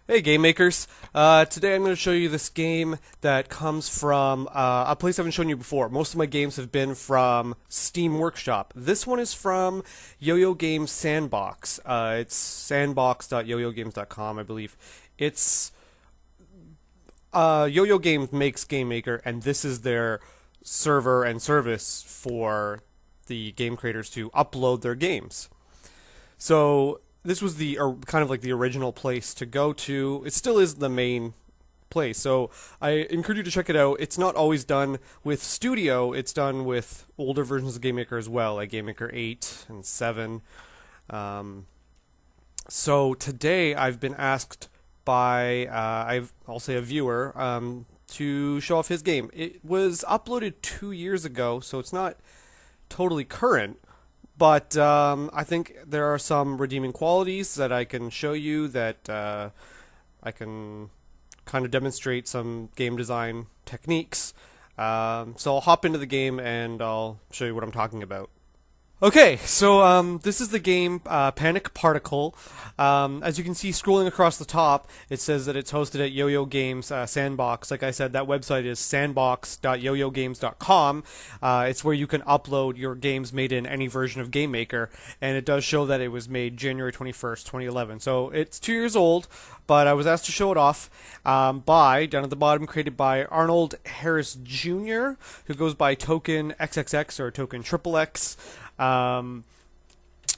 Hey game makers, today I'm going to show you this game that comes from a place I haven't shown you before. Most of my games have been from Steam Workshop. This one is from Yo-Yo Games Sandbox. It's sandbox.yoyogames.com, I believe. It's Yo-Yo Games makes Game Maker, and this is their server and service for the game creators to upload their games. So this was the kind of like the original place to go to. It still is the main place. So I encourage you to check it out. It's not always done with Studio. It's done with older versions of GameMaker as well, like GameMaker 8 and 7. So today I've been asked by I'll say a viewer to show off his game. It was uploaded 2 years ago, so it's not totally current. But I think there are some redeeming qualities that I can show you that I can kind of demonstrate some game design techniques. So I'll hop into the game and I'll show you what I'm talking about. Okay, so this is the game Panic Particle. As you can see, scrolling across the top, it says that it's hosted at Yo-Yo Games Sandbox. Like I said, that website is sandbox.yoyogames.com. It's where you can upload your games made in any version of GameMaker, and it does show that it was made January 21st, 2011. So it's 2 years old, but I was asked to show it off by, down at the bottom, created by Arnold Harris Jr., who goes by Token XXX or Token XXX.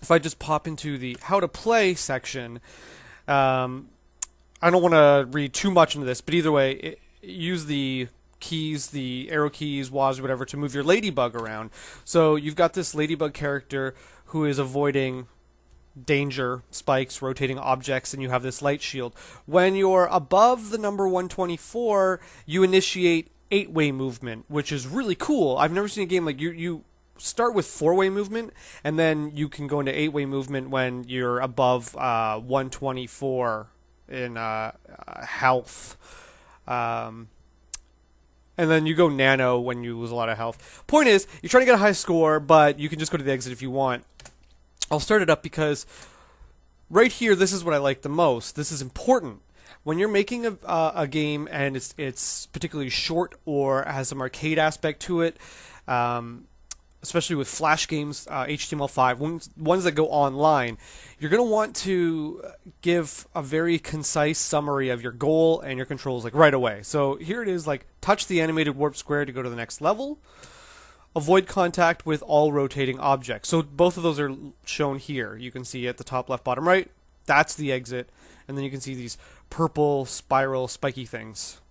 If I just pop into the how to play section, I don't want to read too much into this, but either way, use the keys, the arrow keys, WASD, whatever, to move your ladybug around. So you've got this ladybug character who is avoiding danger, spikes, rotating objects, and you have this light shield. When you're above the number 124, you initiate 8-way movement, which is really cool. I've never seen a game like you start with 4-way movement, and then you can go into 8-way movement when you're above 124 in health. And then you go nano when you lose a lot of health. Point is, you're trying to get a high score, but you can just go to the exit if you want. I'll start it up because right here, this is what I like the most. This is important. When you're making a game and it's particularly short or has some arcade aspect to it, especially with Flash games, HTML5, ones that go online, you're going to want to give a very concise summary of your goal and your controls like right away. So here it is, like touch the animated warp square to go to the next level. Avoid contact with all rotating objects. So both of those are shown here. You can see at the top left, bottom right, that's the exit. And then you can see these purple spiral spiky things.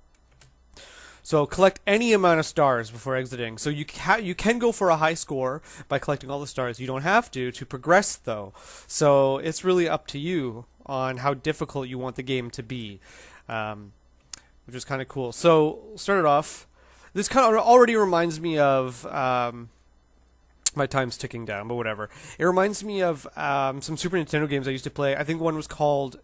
So collect any amount of stars before exiting. So you can go for a high score by collecting all the stars. You don't have to progress, though. So it's really up to you on how difficult you want the game to be, which is kind of cool. So start it off. This kind of already reminds me of my time's ticking down, but whatever. It reminds me of some Super Nintendo games I used to play. I think one was called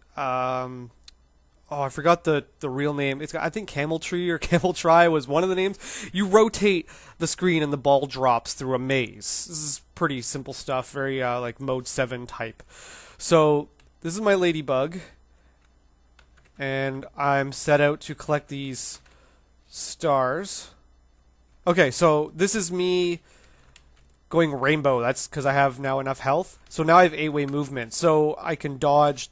I forgot the real name. I think Camel Tree or Camel Try was one of the names. You rotate the screen and the ball drops through a maze. This is pretty simple stuff, very like Mode 7 type. So this is my ladybug, and I'm set out to collect these stars. Okay, so this is me going rainbow. That's because I have now enough health. So now I have 8-way movement, so I can dodge.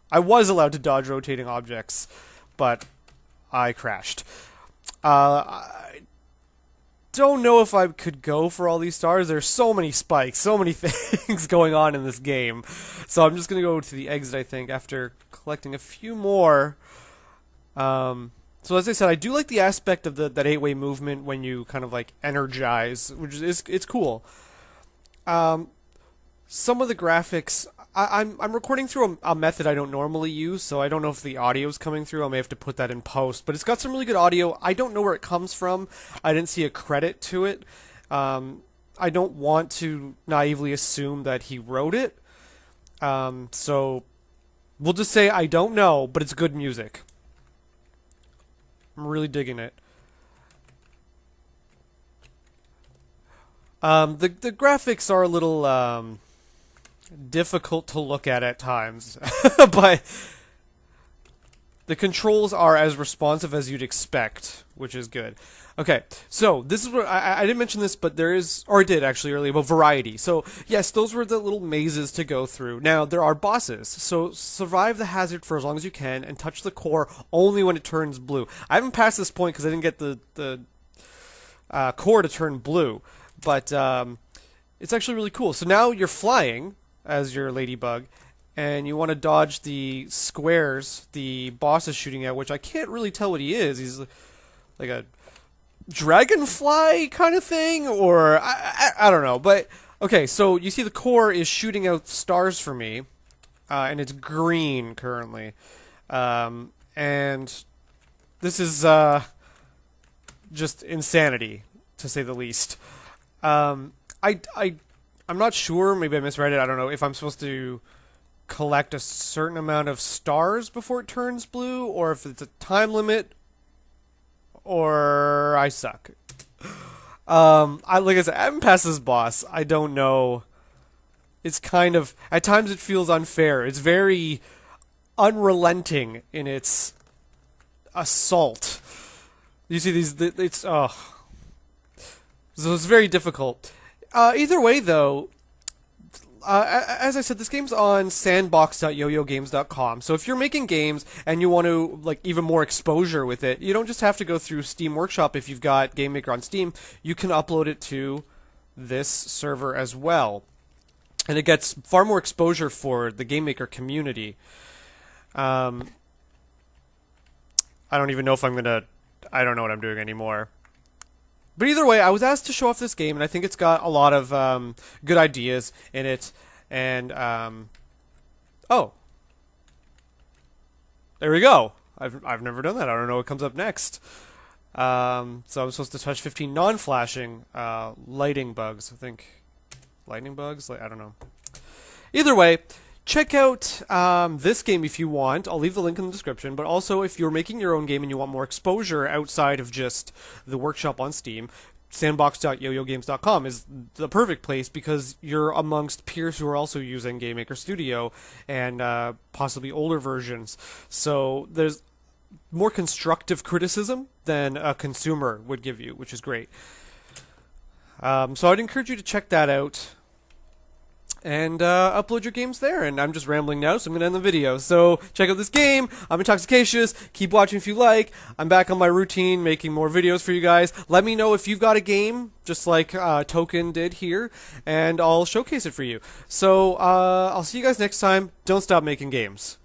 I was allowed to dodge rotating objects, but I crashed. I don't know if I could go for all these stars. There's so many spikes, so many things going on in this game. So I'm just going to go to the exit, I think, after collecting a few more. So as I said, I do like the aspect of that 8-way movement when you kind of like energize, which is it's cool. Some of the graphics, I'm recording through a method I don't normally use, so I don't know if the audio's coming through. I may have to put that in post, but it's got some really good audio. I don't know where it comes from. I didn't see a credit to it. I don't want to naively assume that he wrote it. So we'll just say I don't know, but it's good music. I'm really digging it. The graphics are a little difficult to look at times, but the controls are as responsive as you'd expect, which is good. Okay, so this is what I didn't mention this, but there is, or I did actually earlier, about variety. So yes, those were the little mazes to go through. Now there are bosses, so survive the hazard for as long as you can, and touch the core only when it turns blue. I haven't passed this point because I didn't get the core to turn blue, but it's actually really cool. So now you're flying as your ladybug, and you want to dodge the squares the boss is shooting at, which I can't really tell what he is. He's like a dragonfly kind of thing, or I don't know. But okay, so you see the core is shooting out stars for me, and it's green currently, and this is just insanity to say the least. I'm not sure. Maybe I misread it. I don't know if I'm supposed to collect a certain amount of stars before it turns blue, or if it's a time limit, or I suck. Like I said, I haven't passed this boss. I don't know. It's kind of, at times it feels unfair. It's very unrelenting in its assault. You see these, it's, so it's very difficult. Either way, though, as I said, this game's on sandbox.yoyogames.com. So if you're making games and you want to like even more exposure with it, you don't just have to go through Steam Workshop. If you've got Game Maker on Steam, you can upload it to this server as well, and it gets far more exposure for the Game Maker community. I don't even know if I'm gonna. I don't know what I'm doing anymore. But either way, I was asked to show off this game, and I think it's got a lot of good ideas in it. And, oh. There we go. I've never done that. I don't know what comes up next. So I'm supposed to touch 15 non-flashing lighting bugs. I think lightning bugs? I don't know. Either way, check out this game if you want. I'll leave the link in the description. But also, if you're making your own game and you want more exposure outside of just the workshop on Steam, sandbox.yoyogames.com is the perfect place because you're amongst peers who are also using Game Maker Studio and possibly older versions. So there's more constructive criticism than a consumer would give you, which is great. So I'd encourage you to check that out and upload your games there. And I'm just rambling now, so I'm going to end the video. So check out this game. I'm Intoxicatious. Keep watching if you like. I'm back on my routine, making more videos for you guys. Let me know if you've got a game, just like Token did here, and I'll showcase it for you. So I'll see you guys next time. Don't stop making games.